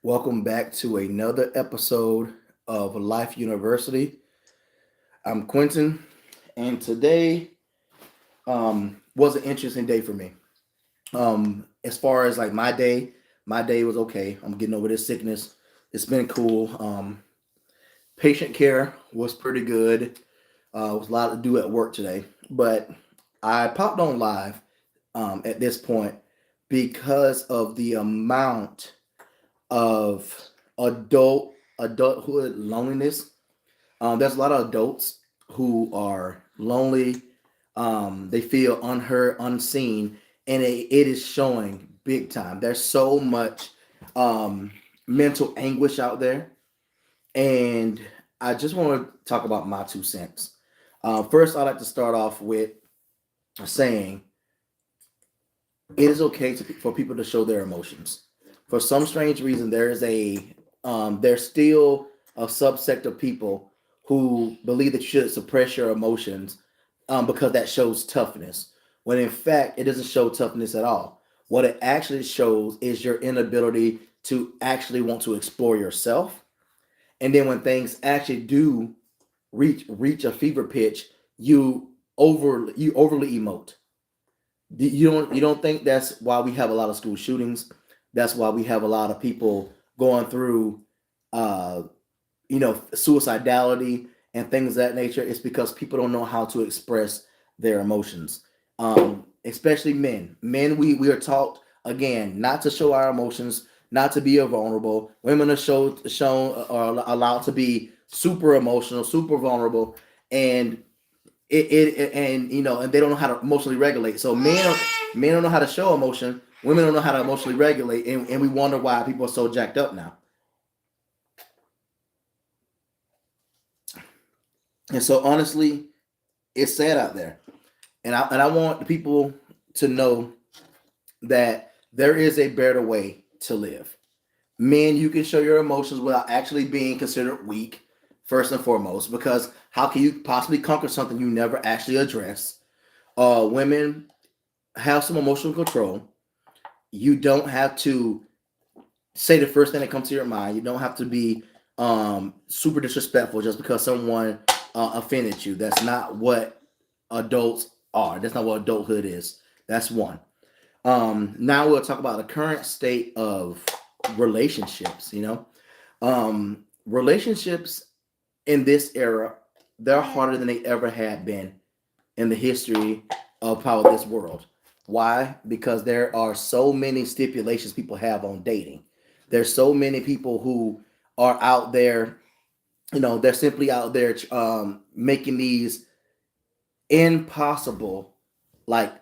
Welcome back to another episode of Life University. I'm Quentin, and today was an interesting day for me. As far as like my day was okay. I'm getting over this sickness. It's been cool. Patient care was pretty good. Was a lot to do at work today, but I popped on live at this point because of the amount of adulthood loneliness. There's a lot of adults who are lonely. They feel unheard, unseen, and it is showing big time. There's so much um, mental anguish out there, and I just want to talk about my 2 cents. First, I'd like to start off with saying it is okay for people to show their emotions. For some strange reason, there's still a subsect of people who believe that you should suppress your emotions because that shows toughness. When in fact, it doesn't show toughness at all. What it actually shows is your inability to actually want to explore yourself. And then when things actually do reach a fever pitch, you overly emote. You don't think that's why we have a lot of school shootings? That's why we have a lot of people going through uh suicidality and things of that nature. It's because people don't know how to express their emotions. Especially men, we are taught again not to show our emotions, not to be vulnerable. Women are shown or allowed to be super emotional, super vulnerable, and and they don't know how to emotionally regulate. So men don't know how to show emotion. Women don't know how to emotionally regulate, and we wonder why people are so jacked up now. And so honestly, it's sad out there, and I want people to know that there is a better way to live. Men, you can show your emotions without actually being considered weak, first and foremost, because how can you possibly conquer something you never actually address? Women, have some emotional control. You don't have to say the first thing that comes to your mind. You don't have to be super disrespectful just because someone offended you. That's not what adults are. That's not what adulthood is. That's one. Now we'll talk about the current state of relationships. Relationships in this era, they're harder than they ever had been in the history of probably this world. Why? Because there are so many stipulations people have on dating. There's so many people who are out there, they're simply out there making these impossible, like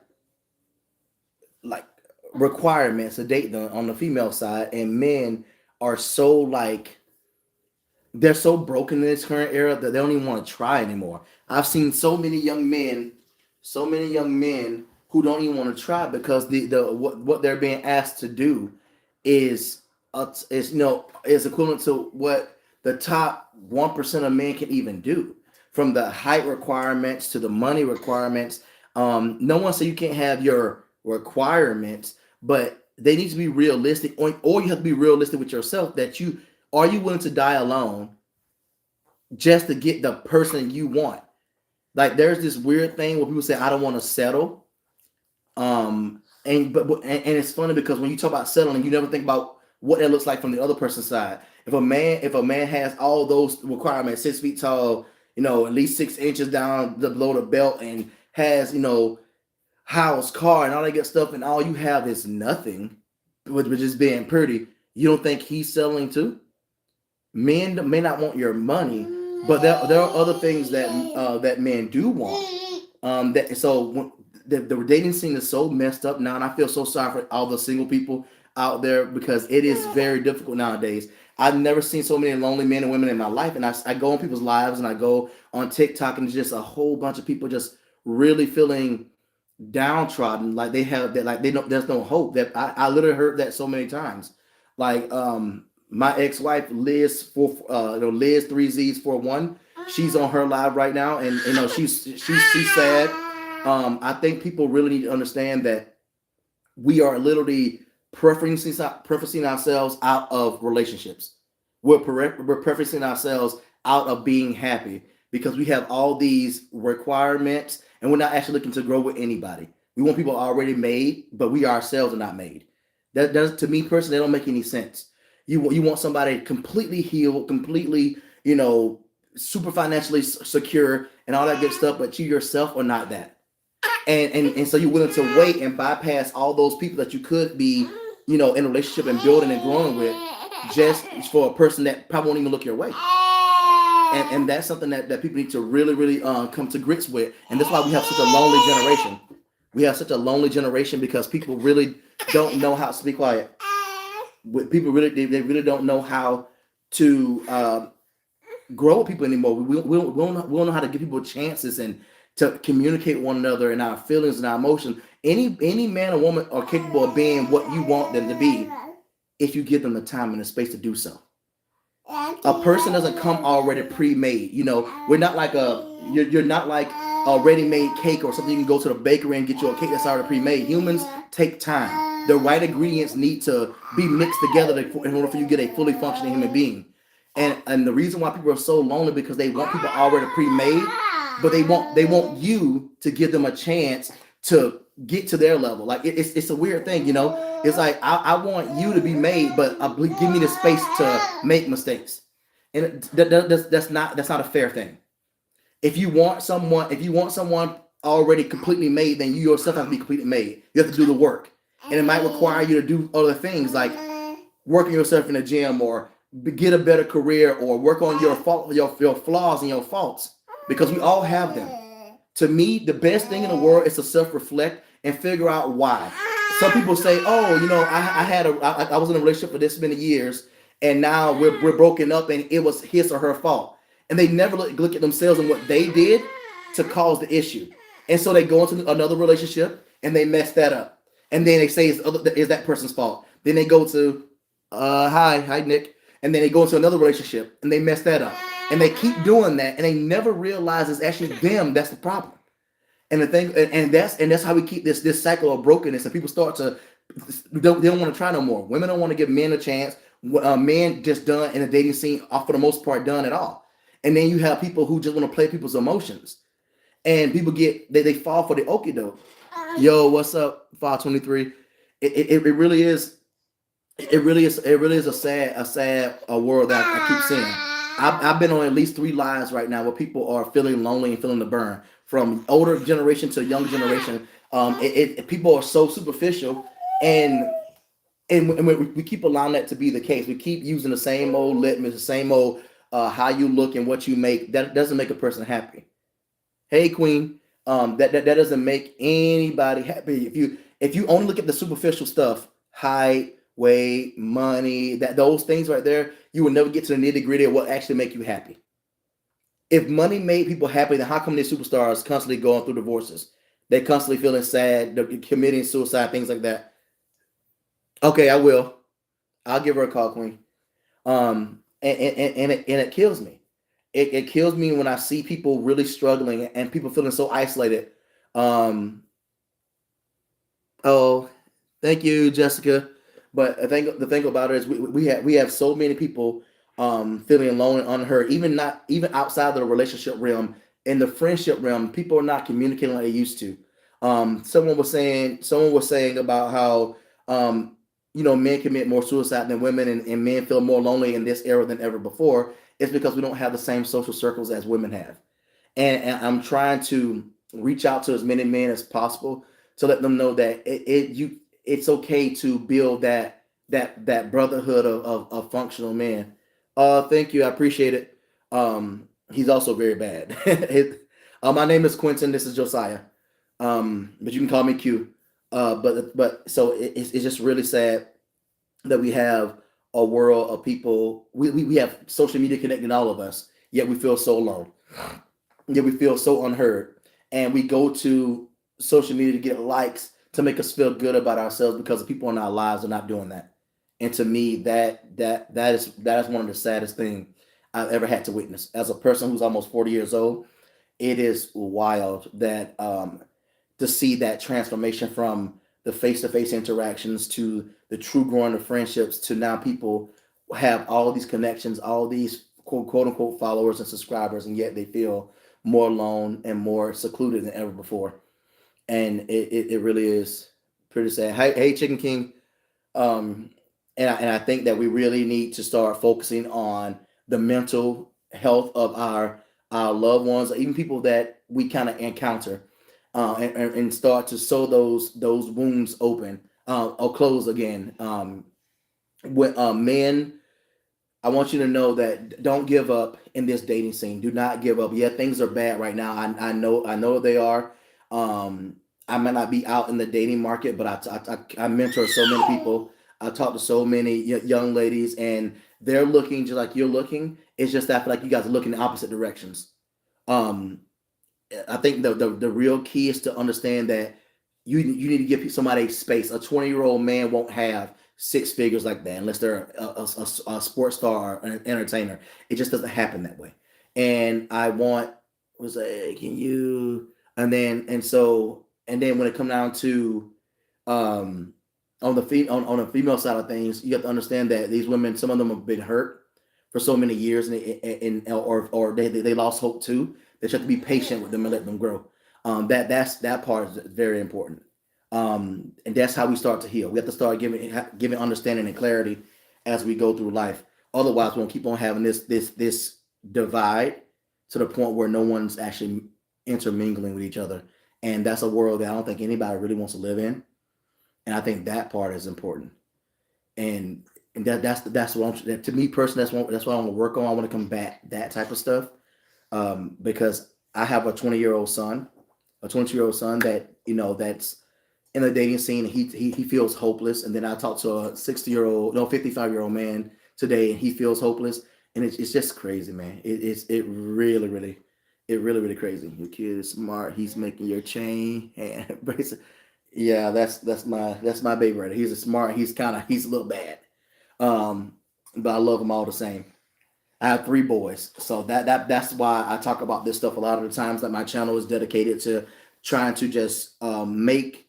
like requirements to date them on the female side, and men are so like they're so broken in this current era that they don't even want to try anymore. I've seen so many young men who don't even want to try because the what they're being asked to do is is equivalent to what the top 1% of men can even do, from the height requirements to the money requirements. No one said you can't have your requirements, but they need to be realistic, or you have to be realistic with yourself that you are you willing to die alone just to get the person you want. Like there's this weird thing where people say I don't want to settle. And it's funny because when you talk about settling, you never think about what it looks like from the other person's side. If a man has all those requirements, 6 feet tall, at least 6 inches down below the belt, and has house, car, and all that good stuff, and all you have is nothing, which is being pretty, you don't think he's settling too? Men may not want your money, but there are other things that men do want. That so when, the dating scene is so messed up now, and I feel so sorry for all the single people out there because it is very difficult nowadays. I've never seen so many lonely men and women in my life, and I go on people's lives and I go on TikTok, and it's just a whole bunch of people just really feeling downtrodden, like they have that, like they don't. There's no hope. That I literally heard that so many times. Like my ex-wife Liz 3Z's 41. She's on her live right now, and she's sad. I think people really need to understand that we are literally preferencing ourselves out of relationships. We're preferencing ourselves out of being happy because we have all these requirements and we're not actually looking to grow with anybody. We want people already made, but we ourselves are not made. That does, to me personally, that don't make any sense. You want somebody completely healed, completely, super financially secure and all that good stuff, but you yourself are not that. And so you're willing to wait and bypass all those people that you could be, in a relationship and building and growing with, just for a person that probably won't even look your way. And that's something that people need to really, really come to grips with. And that's why we have such a lonely generation. We have such a lonely generation because people really don't know how to be quiet. People really, they really don't know how to grow with people anymore. We don't know how to give people chances and to communicate with one another and our feelings and our emotions. Any man or woman are capable of being what you want them to be if you give them the time and the space to do so. A person doesn't come already pre-made. We're not like you're not like a ready-made cake or something you can go to the bakery and get you a cake that's already pre-made. Humans take time. The right ingredients need to be mixed together in order for you to get a fully functioning human being. And the reason why people are so lonely because they want people already pre-made, but they want you to give them a chance to get to their level. Like it's a weird thing. It's like I want you to be made, but give me the space to make mistakes, and that's not a fair thing. If you want someone already completely made, then you yourself have to be completely made. You have to do the work, and it might require you to do other things like working yourself in the gym or get a better career or work on your flaws and your faults because we all have them. To me, the best thing in the world is to self-reflect and figure out why. Some people say, "Oh, I was in a relationship for this many years, and now we're broken up, and it was his or her fault." And they never look at themselves and what they did to cause the issue, and so they go into another relationship and they mess that up, and then they say it's that person's fault. Then they go to, hi Nick, and then they go into another relationship and they mess that up, and they keep doing that, and they never realize it's actually them that's the problem. And the thing, and that's how we keep this cycle of brokenness. And people start to they don't want to try no more. Women don't want to give men a chance. Men just done in the dating scene, for the most part, done at all. And then you have people who just want to play people's emotions, and people they fall for the okie doke. Yo, what's up, 523? It really is. It really is a world that I keep seeing. I've been on at least 3 lives right now where people are feeling lonely and feeling the burn from older generation to younger generation. People are so superficial, and we keep allowing that to be the case. We keep using the same old litmus, the same old how you look and what you make. That doesn't make a person happy. Hey, Queen, that doesn't make anybody happy. If you only look at the superficial stuff, height, weight, money, those things right there, you will never get to the nitty gritty of what actually make you happy. If money made people happy, then how come these superstars constantly going through divorces? They constantly feeling sad, they're committing suicide, things like that. Okay, I will. I'll give her a call, Queen. And it kills me. It kills me when I see people really struggling and people feeling so isolated. Um, oh, thank you, Jessica. But the thing about it is we have so many people feeling alone and unheard, even outside of the relationship realm. In the friendship realm, people are not communicating like they used to. Someone was saying about how men commit more suicide than women, and men feel more lonely in this era than ever before. It's because we don't have the same social circles as women have. And I'm trying to reach out to as many men as possible to let them know that it's okay to build that brotherhood of functional men. Thank you, I appreciate it. He's also very bad. My name is Quentin. This is Josiah. But you can call me Q. But so it's just really sad that we have a world of people. We have social media connecting all of us, yet we feel so alone. Yet we feel so unheard, and we go to social media to get likes to make us feel good about ourselves because the people in our lives are not doing that. And to me, that is one of the saddest things I've ever had to witness. As a person who's almost 40 years old, it is wild that to see that transformation from the face-to-face interactions to the true growing of friendships to now people have all these connections, all these quote unquote followers and subscribers, and yet they feel more alone and more secluded than ever before. And it really is pretty sad. Hey, Chicken King. Um, and I think that we really need to start focusing on the mental health of our loved ones, even people that we kind of encounter, and start to sew those wounds open or close again. When men, I want you to know that don't give up in this dating scene. Do not give up. Yeah, things are bad right now. I know they are. Um, I might not be out in the dating market, but I mentor so many people. I talk to so many young ladies, and they're looking just like you're looking. It's just that I feel like you guys are looking in opposite directions. Um, I think the real key is to understand that you need to give somebody space. A 20-year-old man won't have six figures like that unless they're a sports star or an entertainer. It just doesn't happen that way. And I want was like, can you? And then when it come down to um on the female side of things, you have to understand that these women, some of them have been hurt for so many years, or they lost hope too. That you have to be patient with them and let them grow. That part is very important. And that's how we start to heal. We have to start giving understanding and clarity as we go through life. Otherwise, we'll keep on having this divide to the point where no one's actually intermingling with each other, and that's a world that I don't think anybody really wants to live in. And I think that part is important. And that's what to me personally, that's what I want to work on. I want to combat that type of stuff, because I have a 20-year-old son, a 22-year-old son that that's in the dating scene. He feels hopeless, and then I talked to a 60-year-old, no, 55-year-old man today, and he feels hopeless, and it's just crazy, man. It really crazy. Your kid is smart. He's making your chain hand bracelet. Yeah, that's my baby right there. He's a smart. He's a little bad, um, but I love him all the same. I have three boys, so that's why I talk about this stuff a lot of the times. That my channel is dedicated to trying to just make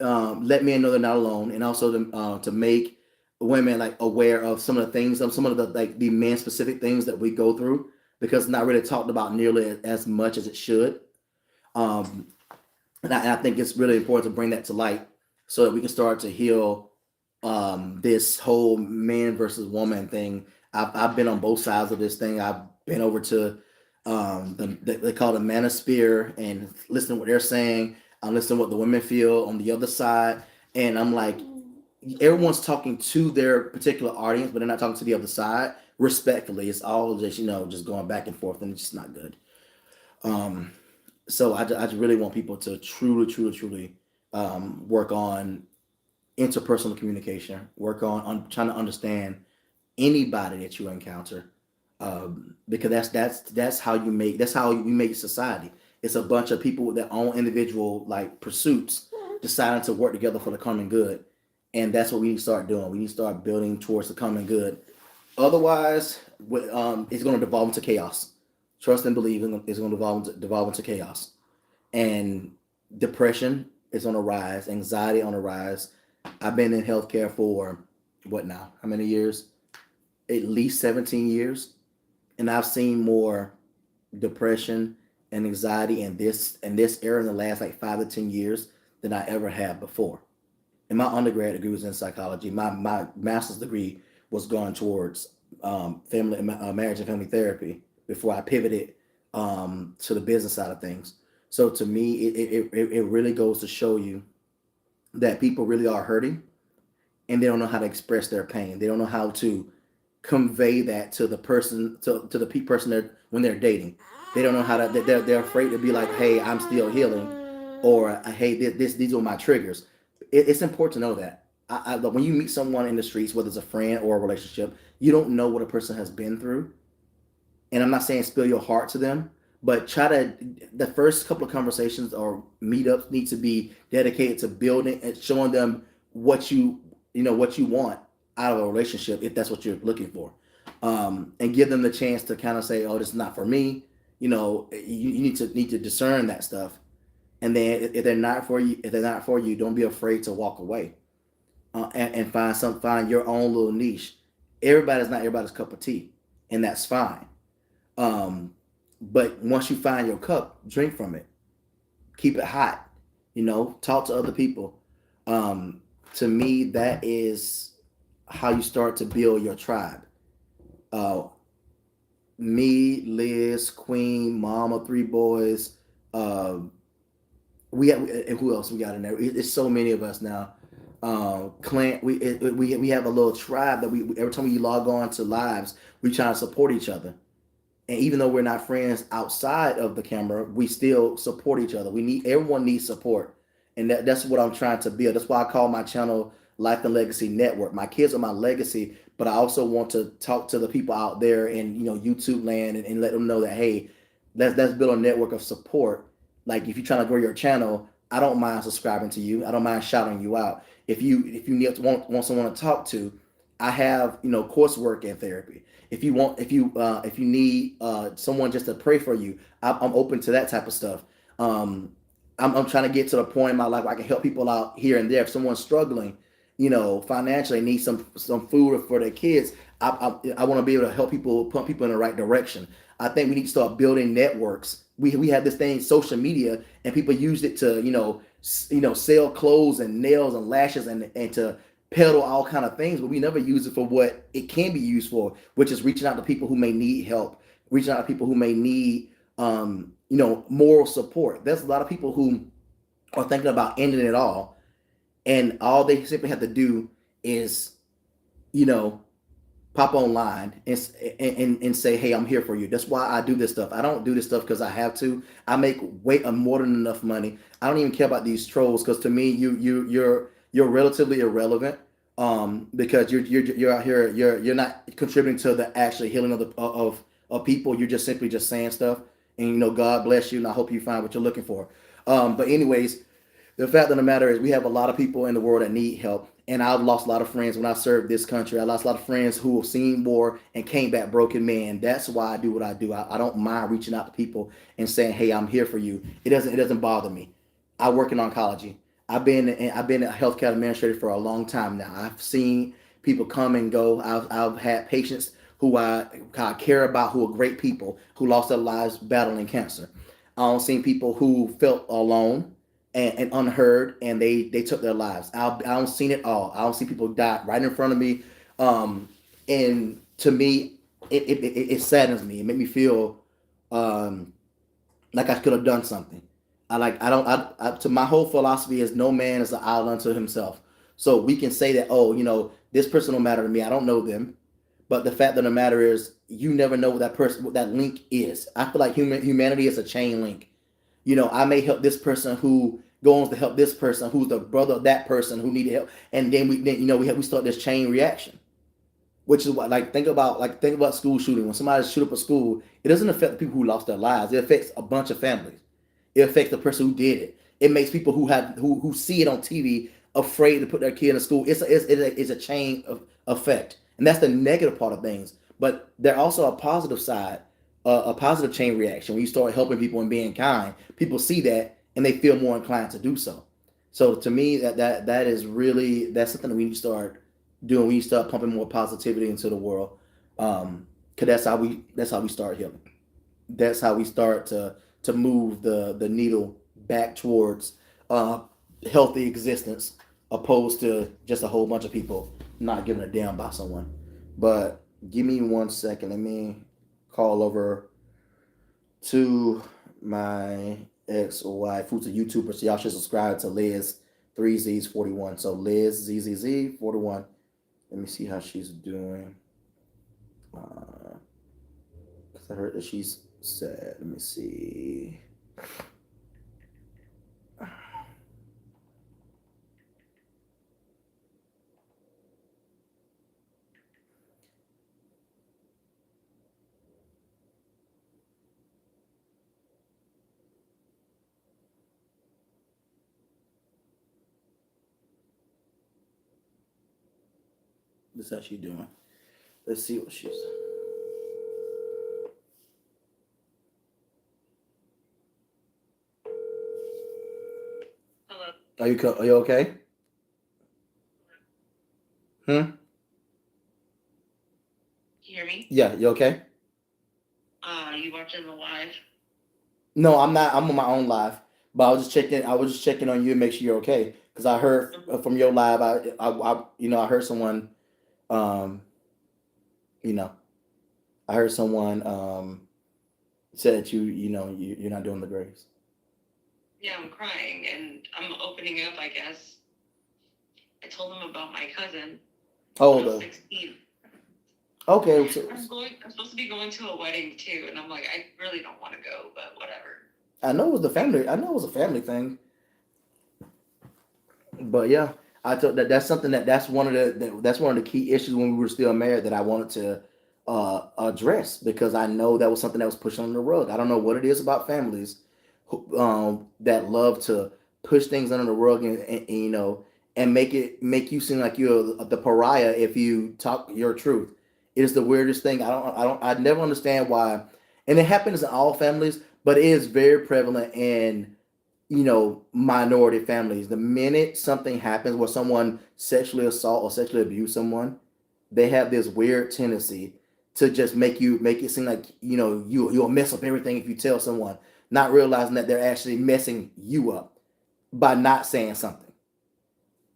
let men know they're not alone, and also to make women like aware of some of the things, some of the like the man specific things that we go through, because it's not really talked about nearly as much as it should. Um, and I think it's really important to bring that to light so that we can start to heal this whole man versus woman thing. I've been on both sides of this thing. I've been over to they call it the manosphere and listen to what they're saying. I'm listening to what the women feel on the other side, and I'm like, everyone's talking to their particular audience, but they're not talking to the other side respectfully. It's all just just going back and forth, and it's just not good. Um, so I just really want people to truly work on interpersonal communication, work on trying to understand anybody that you encounter, because that's how we make society. It's a bunch of people with their own individual like pursuits deciding to work together for the common good, and that's what we need to start doing. We need to start building towards the common good. Otherwise, it's going to devolve into chaos. Trust and believe is going to devolve into chaos, and depression is on a rise, anxiety on a rise. I've been in healthcare for what now? How many years? At least 17 years, and I've seen more depression and anxiety in this era in the last like 5 to 10 years than I ever have before. And my undergrad degree was in psychology. My master's degree was going towards family marriage and family therapy before I pivoted to the business side of things. So to me, it really goes to show you that people really are hurting, and they don't know how to express their pain. They don't know how to convey that to the person, to the person when they're dating. They don't know how to. They're afraid to be like, "Hey, I'm still healing," or "Hey, these are my triggers." It's important to know that. When you meet someone in the streets, whether it's a friend or a relationship, you don't know what a person has been through. And I'm not saying spill your heart to them, but try to the first couple of conversations or meetups need to be dedicated to building and showing them what you want out of a relationship if that's what you're looking for, and give them the chance to kind of say, "Oh, this is not for me." You need to discern that stuff, And then if they're not for you, don't be afraid to walk away, and find your own little niche. Everybody's not everybody's cup of tea, and that's fine. Um, but once you find your cup, drink from it. Keep it hot. Talk to other people. Um, to me, that is how you start to build your tribe. Uh, Me, Liz, Queen, Mom of three boys. Uh, we have, and who else we got in there? It's so many of us now. Clint, we have a little tribe that we every time we log on to lives, we try to support each other. And even though we're not friends outside of the camera, we still support each other. Everyone needs support, and that's what I'm trying to build. That's why I call my channel Life and Legacy Network. My kids are my legacy, but I also want to talk to the people out there in YouTube land, and let them know that, hey, let's build a network of support. Like, if you're trying to grow your channel, I don't mind subscribing to you. I don't mind shouting you out. If you want someone to talk to, I have coursework and therapy. If you need someone just to pray for you, I'm open to that type of stuff. Um, I'm trying to get to the point in my life where I can help people out here and there. If someone's struggling, financially, need some food for their kids, I want to be able to help people, put people in the right direction. I think we need to start building networks. We have this thing, social media, and people use it to sell clothes and nails and lashes, and to peddle all kind of things, but we never use it for what it can be used for, which is reaching out to people who may need help, reaching out to people who may need moral support. There's a lot of people who are thinking about ending it all, and all they simply have to do is you know pop online and say, hey, I'm here for you. That's why I do this stuff. I don't do this stuff because I have to. I make way more than enough money. I don't even care about these trolls, because to me, you're relatively irrelevant, because you're out here, you're not contributing to the actual healing of people. You're just simply just saying stuff, and God bless you, and I hope you find what you're looking for. But anyways, the fact of the matter is, we have a lot of people in the world that need help. And I've lost a lot of friends when I served this country. I lost a lot of friends who have seen war and came back broken men. That's why I do what I do. I don't mind reaching out to people and saying, "Hey, I'm here for you." It doesn't bother me. I work in oncology. I've been a healthcare administrator for a long time now. I've seen people come and go. I've had patients who I care about, who are great people, who lost their lives battling cancer. I've seen people who felt alone and unheard, and they took their lives. I don't seen it all. I don't see people die right in front of me, and to me, it saddens me. It made me feel um, like I could have done something. I don't to my whole philosophy is, no man is an island unto himself. So we can say that, oh, this person don't matter to me. I don't know them, but the fact of the matter is, you never know what that link is. I feel like humanity is a chain link. I may help this person who goes to help this person who's the brother of that person who needed help, and then we start this chain reaction, which is what, think about school shooting. When somebody shoot up a school, it doesn't affect the people who lost their lives. It affects a bunch of families. It affects the person who did it. It makes people who see it on TV afraid to put their kid in school. It's a chain of effect, and that's the negative part of things. But there's also a positive side, a positive chain reaction. When you start helping people and being kind, people see that and they feel more inclined to do so. So to me, that is really, that's something that we need to start doing. We need to start pumping more positivity into the world, because that's how we start healing. That's how we start to move the needle back towards uh, healthy existence, opposed to just a whole bunch of people not giving a damn about someone. But give me 1 second. Let me call over to my ex-wife, who's a YouTuber. So y'all should subscribe to Liz 3Z's41. So Liz ZZZ41. Let me see how she's doing. Because I heard that she's sad. Let me see. This is how she's doing. Let's see what she's. Are you okay? Hmm. Can you hear me? Yeah, you okay? You watching the live? No, I'm not. I'm on my own live, but I was just checking. I was just checking on you and make sure you're okay. Because I heard from your live, I heard someone, um, you know, I heard someone said that you're not doing the grace. Yeah, I'm crying and I'm opening up, I guess. I told them about my cousin when Oh, I was the 16. okay. So, I'm supposed to be going to a wedding too, and I'm like, I really don't want to go, but whatever. I know it was the family. I know it was a family thing. But yeah, I thought that that's something that's one of that's one of the key issues when we were still married that I wanted to address because I know that was something that was pushed under the rug. I don't know what it is about families that love to push things under the rug and and make you seem like you're the pariah if you talk your truth. It is the weirdest thing. I never understand why, and it happens in all families, but it is very prevalent in minority families. The minute something happens where someone sexually assault or sexually abuse someone, they have this weird tendency to just make it seem like you'll mess up everything if you tell someone, not realizing that they're actually messing you up by not saying something.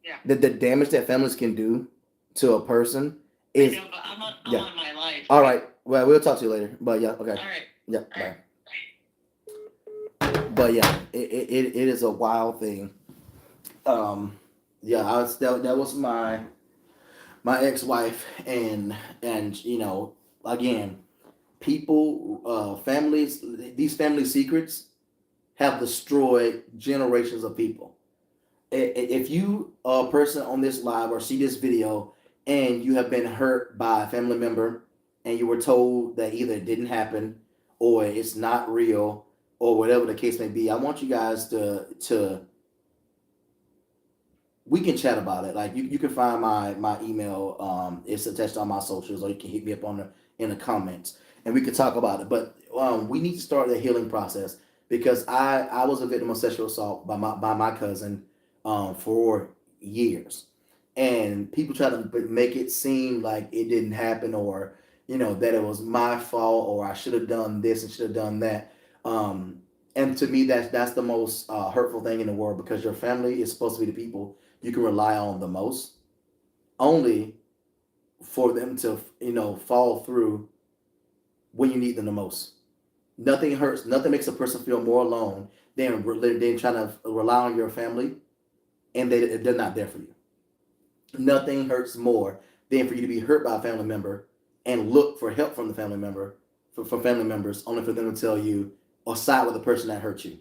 Yeah. The damage that families can do to a person I is know, but I'm yeah. on my life, All right? right. Well, we'll talk to you later. But yeah, okay. All right. Yeah, All right. bye. But yeah, it is a wild thing. Um, yeah, that was my ex wife, and again, people, families, these family secrets have destroyed generations of people. If you are a person on this live or see this video and you have been hurt by a family member and you were told that either it didn't happen or it's not real or whatever the case may be, I want you guys to we can chat about it. Like you can find my email. It's attached on my socials, or you can hit me up on the in the comments, and we could talk about it. But we need to start the healing process because I was a victim of sexual assault by my cousin for years, and people try to make it seem like it didn't happen or that it was my fault or I should have done this and should have done that. And to me, that's the most hurtful thing in the world because your family is supposed to be the people you can rely on the most, only for them to fall through when you need them the most. Nothing hurts. Nothing makes a person feel more alone than trying to rely on your family and they're not there for you. Nothing hurts more than for you to be hurt by a family member and look for help from the family member from family members only for them to tell you or side with the person that hurt you.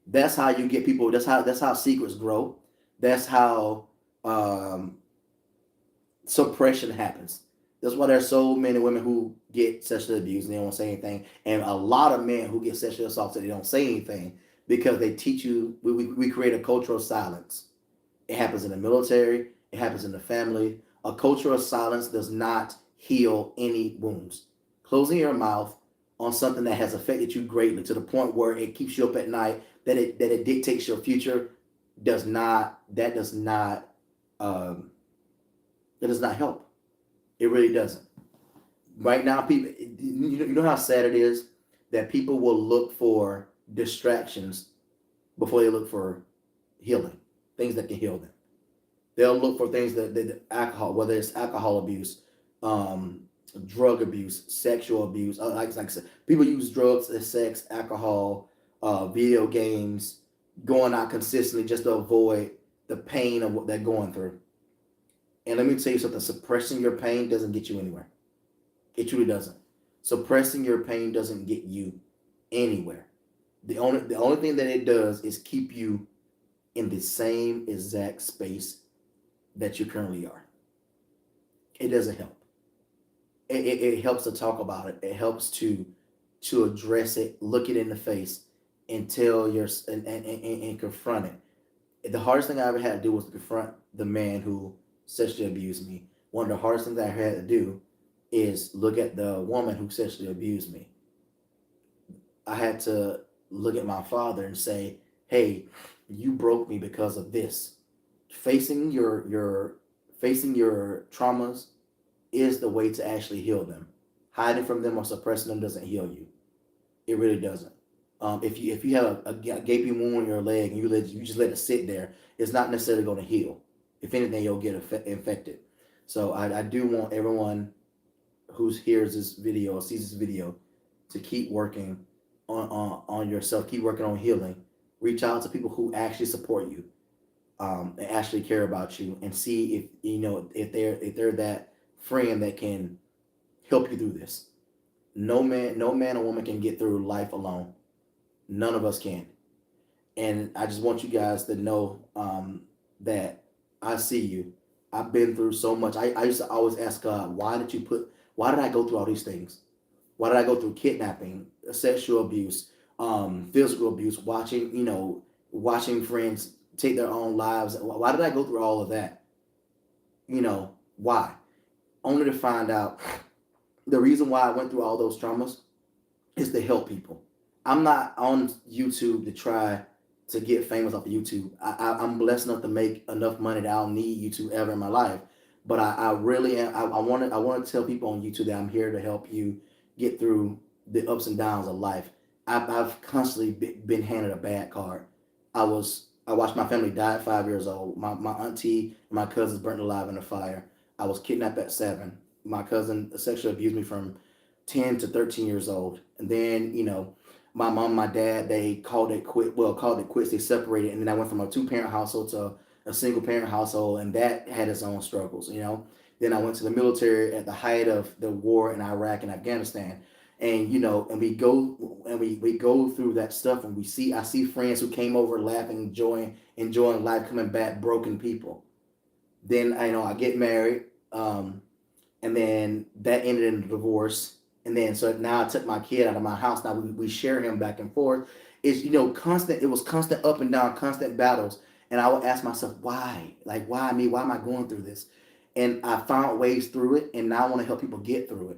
That's how you get people. That's how secrets grow. That's how um, suppression happens. That's why there's so many women who get sexually abused and they don't say anything, and a lot of men who get sexually assaulted they don't say anything because they teach you. We create a culture of silence. It happens in the military. It happens in the family. A culture of silence does not heal any wounds. Closing your mouth on something that has affected you greatly to the point where it keeps you up at night, that it dictates your future, does not um, that does not help. It really doesn't. Right now, people, you know how sad it is that people will look for distractions before they look for healing, things that can heal them. They'll look for things that alcohol, whether it's alcohol abuse, um, drug abuse, sexual abuse. Like I said, people use drugs, sex, alcohol, video games, going out consistently just to avoid the pain of what they're going through. And let me tell you something: suppressing your pain doesn't get you anywhere. It truly doesn't. Suppressing your pain doesn't get you anywhere. The only thing that it does is keep you in the same exact space that you currently are. It doesn't help. It helps to talk about it. It helps to address it, look it in the face, and tell your and confront it. The hardest thing I ever had to do was to confront the man who sexually abused me. One of the hardest things I ever had to do is look at the woman who sexually abused me. I had to look at my father and say, "Hey, You broke me because of this. Facing your traumas is the way to actually heal them. Hiding from them or suppressing them doesn't heal you. It really doesn't. If you have a gaping wound on your leg and you just let it sit there, it's not necessarily going to heal. If anything, you'll get infected. So I do want everyone who hears this video or sees this video to keep working on yourself, keep working on healing. Reach out to people who actually support you, and actually care about you, and see if if they're that friend that can help you through this. No man or woman can get through life alone. None of us can. And I just want you guys to know that I see you. I've been through so much. I used to always ask God, why did I go through all these things? Why did I go through kidnapping, sexual abuse, physical abuse, watching friends take their own lives? Why did I go through all of that? Why? Only to find out the reason why I went through all those traumas is to help people. I'm not on YouTube to try to get famous off of YouTube. I'm blessed enough to make enough money that I don't need YouTube ever in my life. But I really am. I want to tell people on YouTube that I'm here to help you get through the ups and downs of life. I've constantly been handed a bad card. I watched my family die at 5 years old. My auntie and my cousins burnt alive in a fire. I was kidnapped at 7. My cousin sexually abused me from 10 to 13 years old. And then, my mom and my dad, they called it quits. They separated. And then I went from a two-parent household to a single-parent household. And that had its own struggles. Then I went to the military at the height of the war in Iraq and Afghanistan. And we go through that stuff, and I see friends who came over laughing, enjoying life, coming back broken people. Then I get married, and then that ended in a divorce. And then so now I took my kid out of my house. Now we share him back and forth. It's constant. It was constant up and down, constant battles. And I would ask myself, why? Like, why me? Why am I going through this? And I found ways through it, and now I want to help people get through it.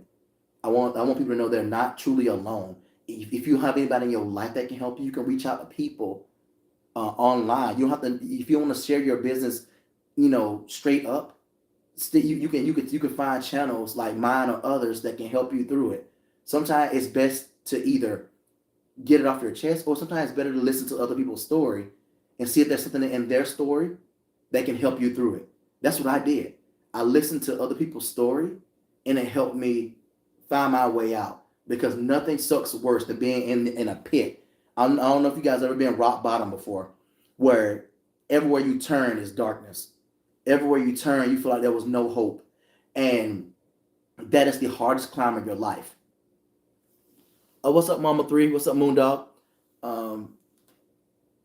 I want people to know they're not truly alone. If you have anybody in your life that can help you, you can reach out to people online. You don't have to. If you want to share your business, straight up, you can find channels like mine or others that can help you through it. Sometimes it's best to either get it off your chest, or sometimes it's better to listen to other people's story and see if there's something in their story that can help you through it. That's what I did. I listened to other people's story, and it helped me find my way out, because nothing sucks worse than being in a pit. I don't know if you guys ever been rock bottom before, where everywhere you turn is darkness. Everywhere you turn, you feel like there was no hope. And that is the hardest climb of your life. What's up, Mama 3? What's up, Moondog? Um,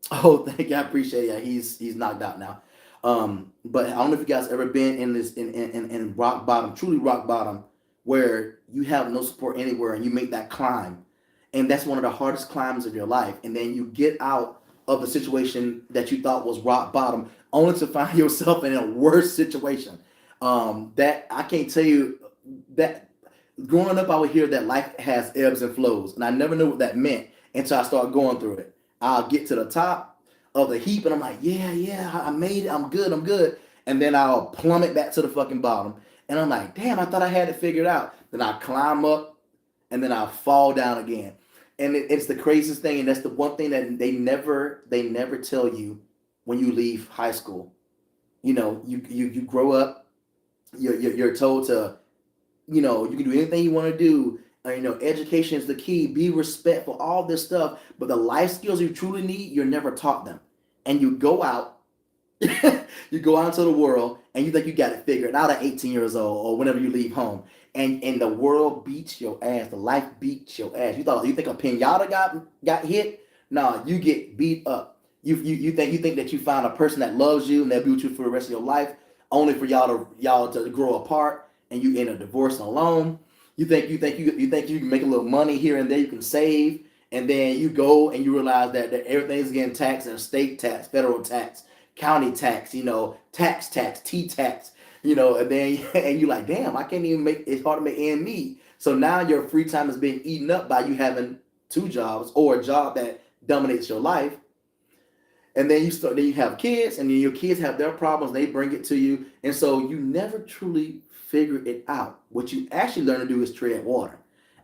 oh, thank you. I appreciate it. Yeah, he's knocked out now. But I don't know if you guys ever been in this in rock bottom, truly rock bottom, where you have no support anywhere and you make that climb. And that's one of the hardest climbs of your life. And then you get out of the situation that you thought was rock bottom, only to find yourself in a worse situation. That I can't tell you that growing up, I would hear that life has ebbs and flows, and I never knew what that meant until I started going through it. I'll get to the top of the heap, and I'm like, yeah, yeah, I made it. I'm good. And then I'll plummet back to the fucking bottom, and I'm like, damn, I thought I had it figured out. Then I climb up, and then I fall down again. And it's the craziest thing, and that's the one thing that they never tell you when you leave high school. You grow up, you're told to, you can do anything you want to do. Education is the key. Be respectful, all this stuff. But the life skills you truly need, you're never taught them. And you go out, you go out into the world, and you think you got it figured out at 18 years old or whenever you leave home. And the world beats your ass. The life beats your ass. You think a pinata got hit? No, you get beat up. You think that you find a person that loves you and they'll be with you for the rest of your life, only for y'all to grow apart, and you end up divorcing alone. You think you can make a little money here and there, you can save, and then you go and you realize that everything's getting taxed, and state tax, federal tax, county tax, tax, T tax, and then and you're like, damn, I can't even make it's hard to make end meet. So now your free time is being eaten up by you having two jobs or a job that dominates your life. And then you start, then you have kids, and then your kids have their problems. They bring it to you, and so you never truly figure it out. What you actually learn to do is tread water,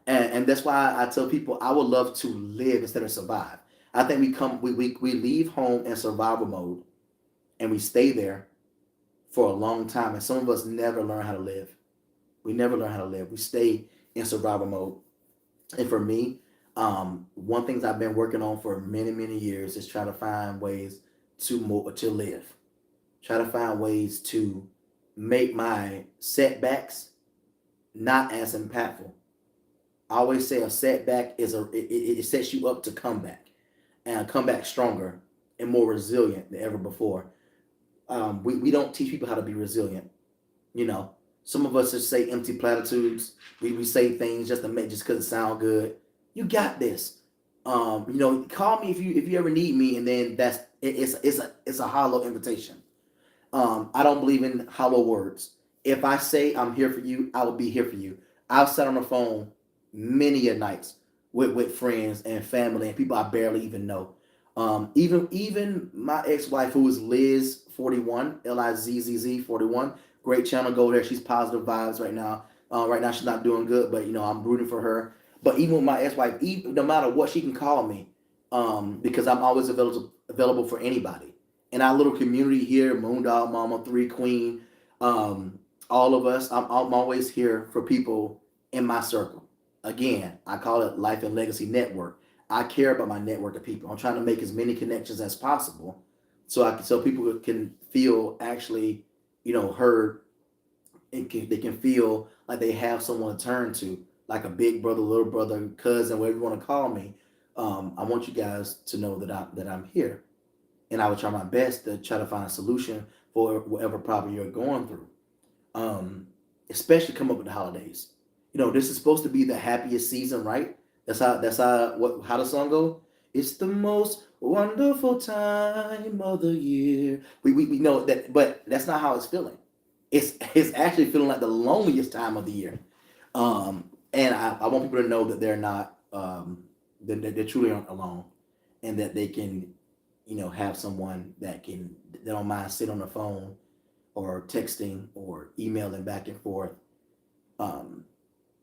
and that's why I tell people I would love to live instead of survive. I think we leave home in survival mode, and we stay there for a long time, and some of us never learn how to live. We never learn how to live. We stay in survival mode. And for me, one things I've been working on for many years is try to find ways to live. Try to find ways to make my setbacks not as impactful. I always say a setback is it sets you up to come back and come back stronger and more resilient than ever before. We don't teach people how to be resilient. You know, some of us just say empty platitudes. We say things just to make just because it sound good. You got this. Call me if you ever need me, and then it's a hollow invitation. I don't believe in hollow words. If I say I'm here for you, I will be here for you. I've sat on the phone many a nights with friends and family and people I barely even know. Even my ex-wife, who is Liz 41, Lizz 41, great channel. Go there. She's positive vibes right now. Right now she's not doing good, but I'm rooting for her. But even with my ex-wife, even no matter what, she can call me, because I'm always available for anybody. In our little community here, Moondog Mama, Three Queen, all of us, I'm always here for people in my circle. Again, I call it Life and Legacy Network. I care about my network of people. I'm trying to make as many connections as possible, so people can feel actually, heard, and they can feel like they have someone to turn to, like a big brother, little brother, cousin, whatever you want to call me. I want you guys to know that I'm here, and I will try my best to try to find a solution for whatever problem you're going through. Um, Especially come up with the holidays. This is supposed to be the happiest season, right? How the song go. It's the most wonderful time of the year. We know that, but that's not how it's feeling. It's actually feeling like the loneliest time of the year. And I want people to know that they're not that they truly aren't alone, and that they can have someone that don't mind sit on the phone or texting or emailing back and forth, um,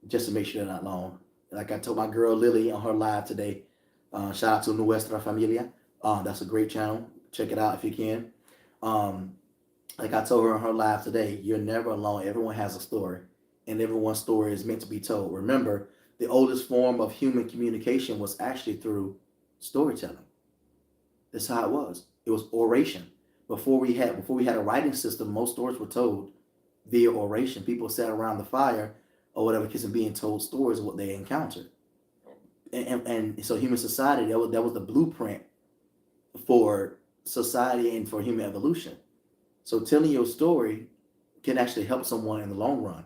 just to make sure they're not alone. Like I told my girl Lily on her live today, shout out to Nuestra Familia. That's a great channel. Check it out if you can. Um, like I told her on her live today, you're never alone. Everyone has a story, and everyone's story is meant to be told. Remember, the oldest form of human communication was actually through storytelling. That's how it was. It was oration. Before we had a writing system, most stories were told via oration. People sat around the fire or whatever, kids, and being told stories of what they encountered. And so human society, that was the blueprint for society and for human evolution. So telling your story can actually help someone in the long run.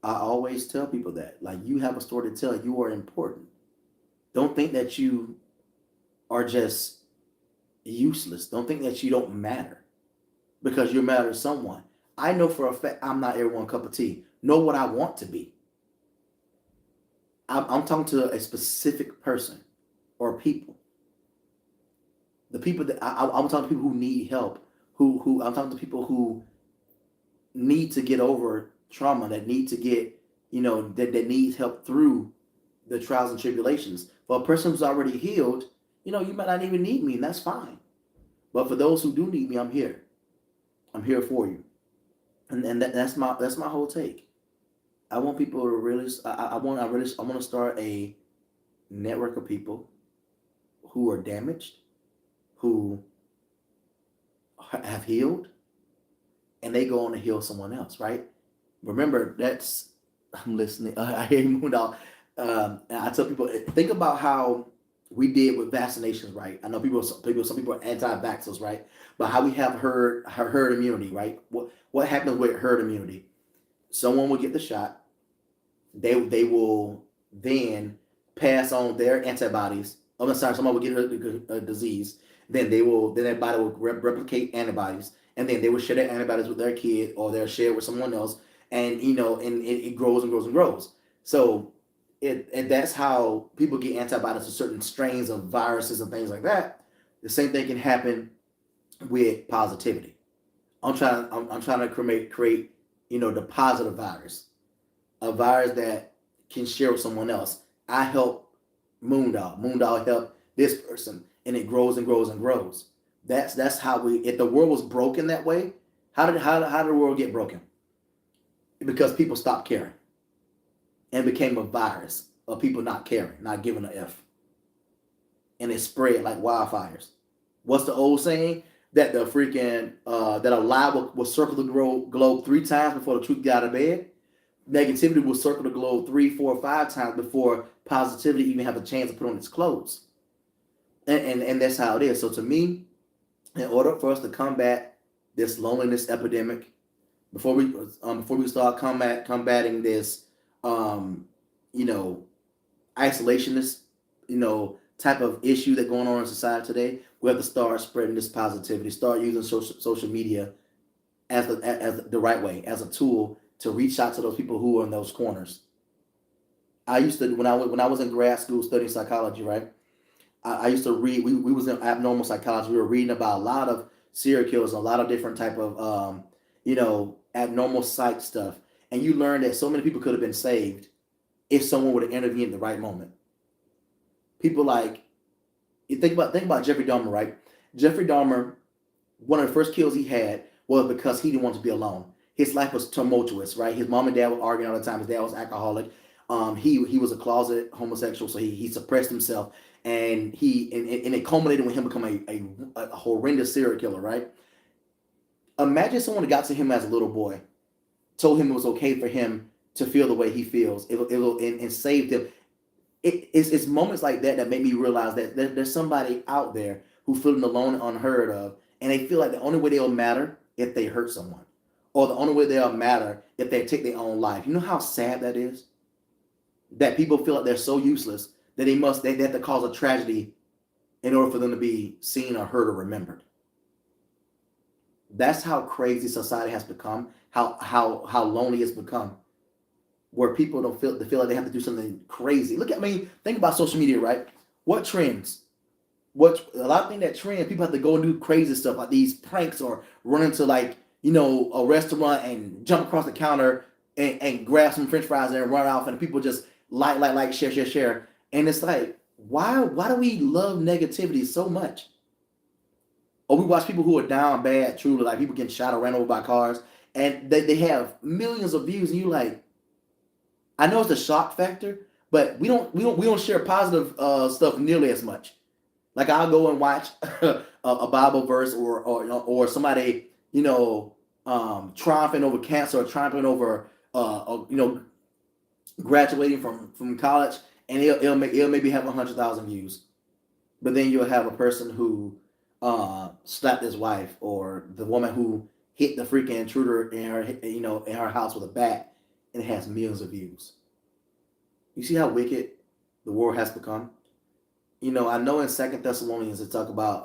I always tell people that, like, you have a story to tell. You are important. Don't think that you are just useless. Don't think that you don't matter because you matter to someone. I know for a fact I'm not everyone's cup of tea. Know what I want to be. I'm talking to a specific person or people. The people that I'm talking to people who need help. Who I'm talking to people who need to get over trauma, that need to get, that needs help through the trials and tribulations. For a person who's already healed, you might not even need me, and that's fine. But for those who do need me, I'm here. I'm here for you, and that's my whole take. I want people to really. I want to start a network of people who are damaged, who have healed, and they go on to heal someone else. Right? Remember, I'm listening. I hear you moving out. And I tell people, think about how we did with vaccinations, right? I know some people are anti-vaxxers, right? But how we have herd immunity, right? What happens with herd immunity? Someone will get the shot. They will then pass on their antibodies. Oh, I'm sorry, someone will get a disease. Then their body will replicate antibodies, and then they will share their antibodies with their kid, or they'll share with someone else, and it grows and grows and grows. So and that's how people get antibodies to certain strains of viruses and things like that. The same thing can happen with positivity. I'm trying to create the positive virus, a virus that can share with someone else. I help Moondog. Moondog help this person, and it grows and grows and grows. That's how we. If the world was broken that way, how did the world get broken? Because people stopped caring and became a virus of people not caring, not giving a f, and it spread like wildfires. What's the old saying? That the freaking that a lie will circle the globe 3 times before the truth get out of bed. Negativity will circle the globe 3, 4, 5 times before positivity even have a chance to put on its clothes. And that's how it is. So to me, in order for us to combat this loneliness epidemic, before we start combating this, um, you know, isolationist, type of issue that going on in society today, we have to start spreading this positivity. Start using social media as the right way, as a tool to reach out to those people who are in those corners. I used to when I was in grad school studying psychology, right? I used to read. We was in abnormal psychology. We were reading about a lot of serial killers, and a lot of different type of abnormal psych stuff. And you learn that so many people could have been saved if someone would have intervened at the right moment. People like you think about Jeffrey Dahmer, right? Jeffrey Dahmer, one of the first kills he had was because he didn't want to be alone. His life was tumultuous, right? His mom and dad were arguing all the time. His dad was alcoholic. He was a closet homosexual, so he suppressed himself, and it culminated with him becoming a horrendous serial killer, right? Imagine someone that got to him as a little boy, told him it was okay for him to feel the way he feels, and saved him. It's moments like that that make me realize that there's somebody out there who feeling alone and unheard of, and they feel like the only way they'll matter if they hurt someone, or the only way they'll matter if they take their own life. You know how sad that is? That people feel like they're so useless that they have to cause a tragedy in order for them to be seen or heard or remembered. That's how crazy society has become. How lonely it's become, where people don't feel they feel like they have to do something crazy. Look at me. Think about social media, right? What trends? What a lot of things that trend, people have to go and do crazy stuff like these pranks or run into like a restaurant and jump across the counter and grab some French fries and run off, and people just share, and it's like why do we love negativity so much? Or we watch people who are down bad, truly, like people getting shot or ran over by cars, and they have millions of views, and you like, I know it's a shock factor, but we don't share positive stuff nearly as much. Like I'll go and watch a Bible verse or somebody triumphing over cancer or triumphing over graduating from college, and it'll maybe have 100,000 views. But then you'll have a person who slapped his wife, or the woman who hit the freaking intruder in her house with a bat, and it has millions of views. You see how wicked the world has become. I know in Second Thessalonians it talk about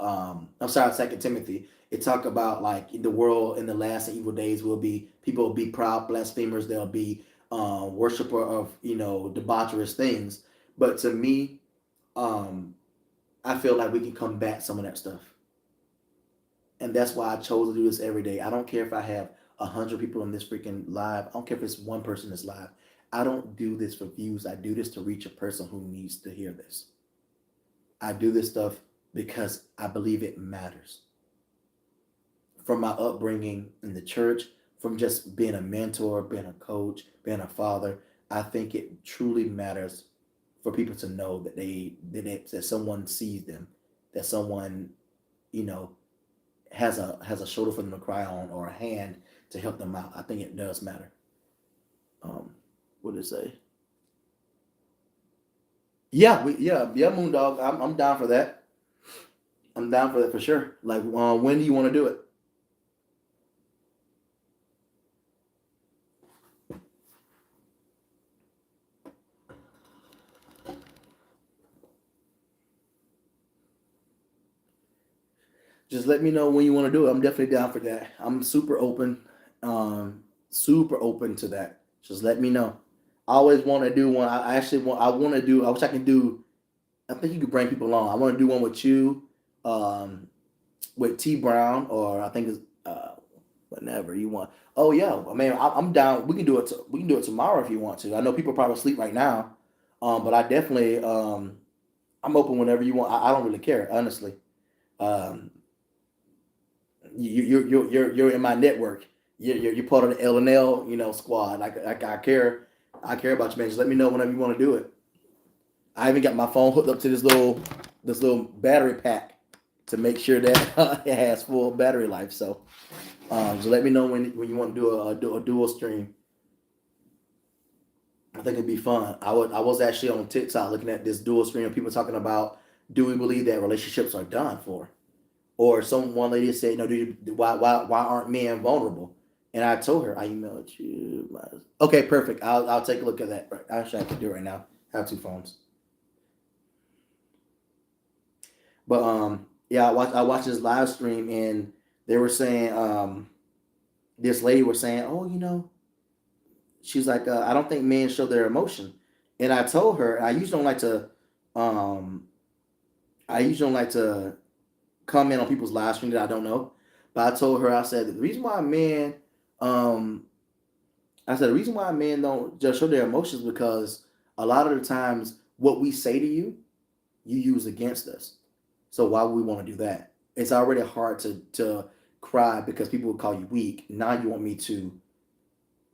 I'm sorry, Second Timothy, it talk about like the world in the last and evil days will be people will be proud blasphemers, they'll be worshiper of debaucherous things. But to me, um, I feel like we can combat some of that stuff, and that's why I chose to do this every day. I don't care if I have 100 people in this freaking live. I don't care if it's one person that's live. I don't do this for views. I do this to reach a person who needs to hear this. I do this stuff because I believe it matters. From my upbringing in the church, from just being a mentor, being a coach, being a father, I think it truly matters for people to know that someone sees them, that someone you know has a shoulder for them to cry on or a hand to help them out. I think it does matter. Um, what did it say? Yeah, Moondog. I'm down for that. I'm down for that for sure. Like, when do you want to do it? Just let me know when you want to do it. I'm definitely down for that. I'm super open to that. Just let me know. I always want to do one. I actually want. I want to do. I wish I can do. I think you could bring people along. I want to do one with you, um, with T Brown, or I think it's whenever you want. Oh yeah, I mean I'm down. We can do it. We can do it tomorrow if you want to. I know people probably sleep right now, but I definitely I'm open whenever you want. I don't really care, honestly. Um, you're in my network. You're part of the L&L, squad. I care. I care about you, man. Just let me know whenever you want to do it. I even got my phone hooked up to this little battery pack to make sure that it has full battery life. So just let me know when you want to do a dual stream. I think it'd be fun. I was actually on TikTok looking at this dual stream of people talking about, do we believe that relationships are done for? Or one lady said, no, why aren't men vulnerable? And I told her, I emailed you. Okay, perfect. I'll take a look at that. Actually, I can do it right now. I have two phones. But yeah, I watched this live stream, and they were saying this lady was saying, oh, she's like, I don't think men show their emotion. And I told her, um I usually don't like to comment on people's live stream that I don't know. But I told her, I said, the reason why men, um, the reason why men don't just show their emotions, because a lot of the times what we say to you, you use against us. So why would we want to do that? It's already hard to cry because people would call you weak. Now you want me to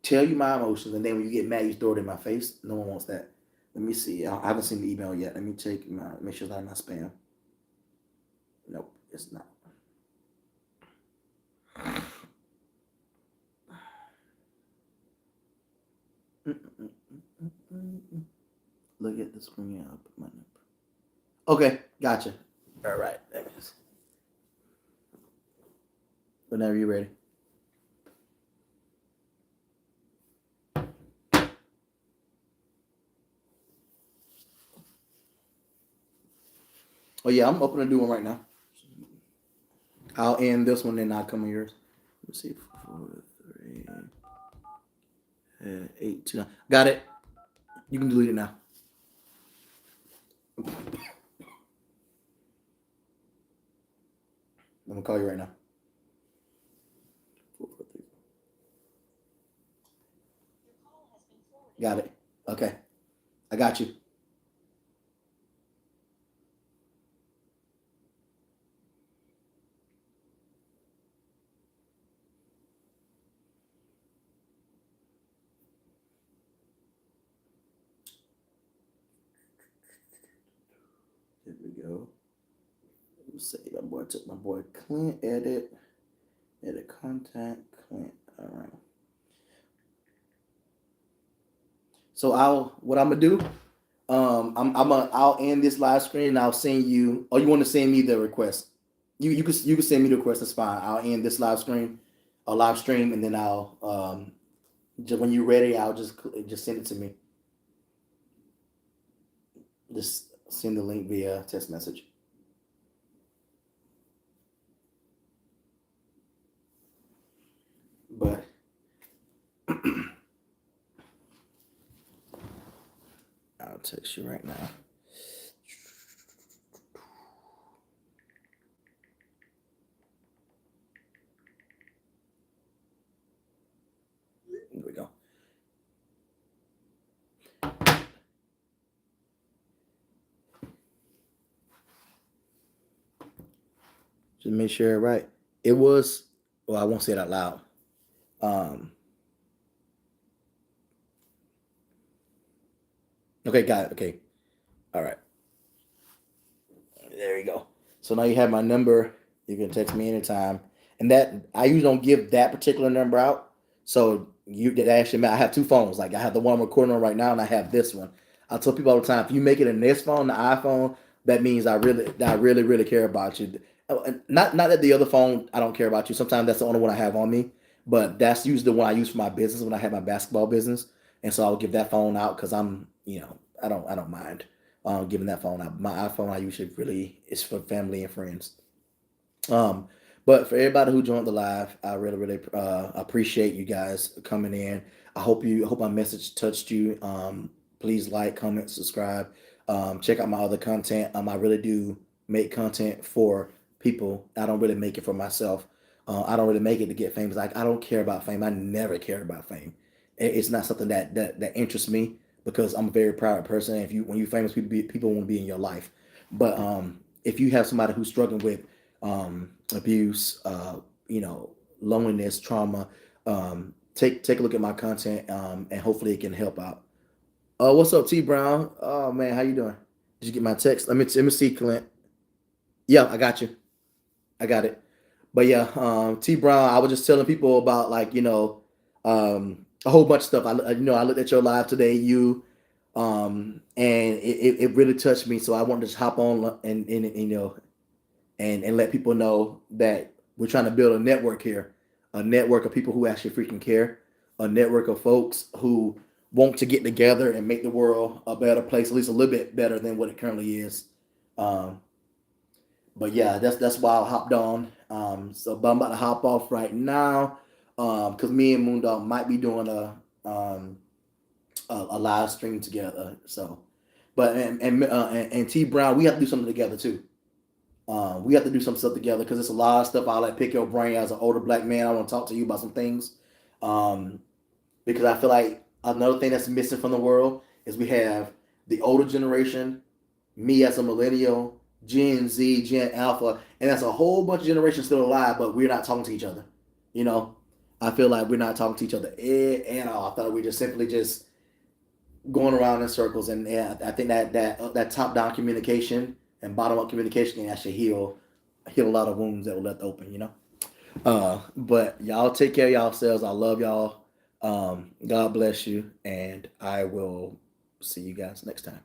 tell you my emotions, and then when you get mad, you throw it in my face. No one wants that. Let me see. I haven't seen the email yet. Let me make sure it's not in my spam. Nope, it's not. Look at the screen. I'll put my number. Okay, gotcha. All right, there it is. Whenever you're ready. Oh yeah, I'm open to do one right now. I'll end this one and I'll come on yours. Let's see, 4, 3, 8, 2, 9. Got it. You can delete it now. I'm gonna call you right now. 4, 4, 3. Got it. Okay, I got you. There we go. Let's see. My boy took my boy Clint. Edit contact Clint. All right. So what I'm gonna do? I'll end this live screen and I'll send you. Or you want to send me the request? You can send me the request. That's fine. I'll end this live stream, and then I'll just when you're ready, I'll just send it to me. Just send the link via text message. But I'll text you right now. Here we go. Just make sure right. It was. Well, I won't say it out loud. Um. Okay, got it. Okay. All right. There you go. So now you have my number. You can text me anytime. And that I usually don't give that particular number out. So you did actually. I have two phones. Like I have the one I'm recording on right now, and I have this one. I tell people all the time, if you make it in this phone, the iPhone, that means I really care about you. Not that the other phone I don't care about you. Sometimes that's the only one I have on me, but that's usually the one I use for my business when I have my basketball business, and so I'll give that phone out because I don't mind giving that phone out. My iPhone I usually really is for family and friends. Um, but for everybody who joined the live, I really appreciate you guys coming in. I hope my message touched you. Please like, comment, subscribe. Check out my other content. I really do make content for people. I don't really make it for myself. I don't really make it to get famous. Like I don't care about fame. I never cared about fame. It's not something that interests me because I'm a very private person. If you when you're famous, people want to be in your life. But if you have somebody who's struggling with abuse, loneliness, trauma, take a look at my content, and hopefully it can help out. What's up, T Brown? Oh man, how you doing? Did you get my text? Let me see, Clint. Yeah, I got you. I got it. But yeah, T Brown, I was just telling people about like a whole bunch of stuff. I looked at your live today, and it really touched me. So I wanted to just hop on and and let people know that we're trying to build a network here, a network of people who actually freaking care, a network of folks who want to get together and make the world a better place, at least a little bit better than what it currently is. Um, but yeah, that's why I hopped on. But I'm about to hop off right now because me and Moondog might be doing a live stream together. So, but and T Brown, we have to do something together too. We have to do some stuff together because it's a lot of stuff I like pick your brain as an older black man. I want to talk to you about some things um, because I feel like another thing that's missing from the world is we have the older generation, me as a millennial, Gen Z, Gen Alpha, and that's a whole bunch of generations still alive, but we're not talking to each other. You know, I feel like we're not talking to each other at all. I feel like we're just simply just going around in circles, and yeah, I think that top down communication and bottom up communication can actually heal a lot of wounds that were left open. But y'all take care of yourselves. I love y'all. God bless you, and I will see you guys next time.